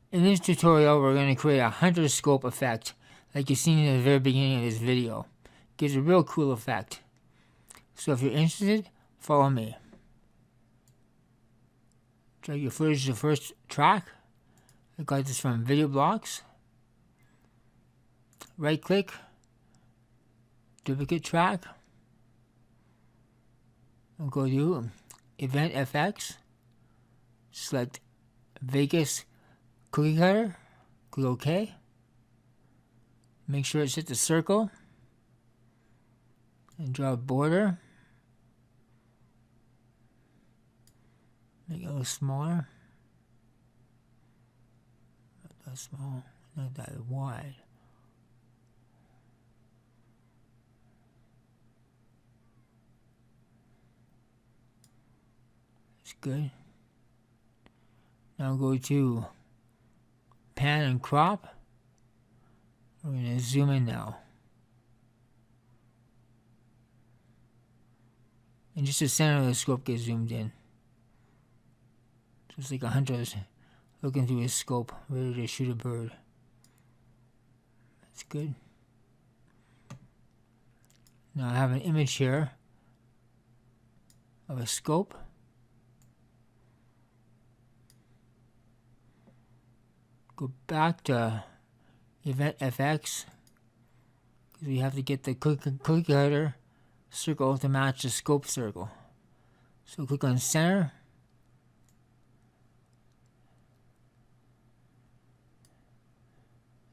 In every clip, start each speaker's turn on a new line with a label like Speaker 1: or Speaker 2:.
Speaker 1: In this tutorial, we're going to create a hunter scope effect, like you've seen in the very beginning of this video. It gives a real cool effect. So if you're interested, follow me. Drag your footage to the first track. I got this from Video Blocks. Right click, duplicate track. We'll go to Event FX. Select Vegas Cookie Cutter. Click OK. Make sure it's at the circle. And draw a border. Make it a little smaller. Not that small, not that wide. It's good. Now go to pan and crop. We're going to zoom in now. And just the center of the scope gets zoomed in. So it's like a hunter's looking through his scope, ready to shoot a bird. That's good. Now I have an image here of a scope. Go back to Event FX, because we have to get the cookie cutter circle to match the scope circle. So click on center.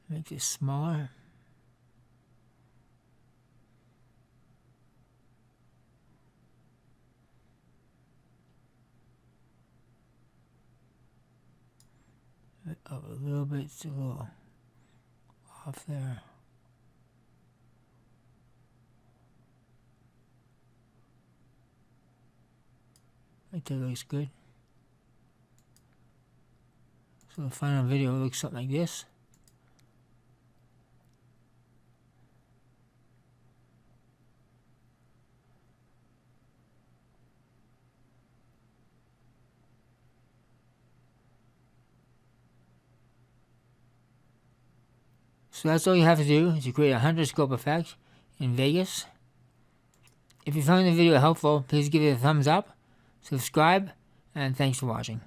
Speaker 1: Make this smaller. Up a little bit, it's a little off there. I think that looks good. So the final video looks something like this. So that's all you have to do is to create a hunter scope effect in Vegas. If you found the video helpful, please give it a thumbs up, subscribe, and thanks for watching.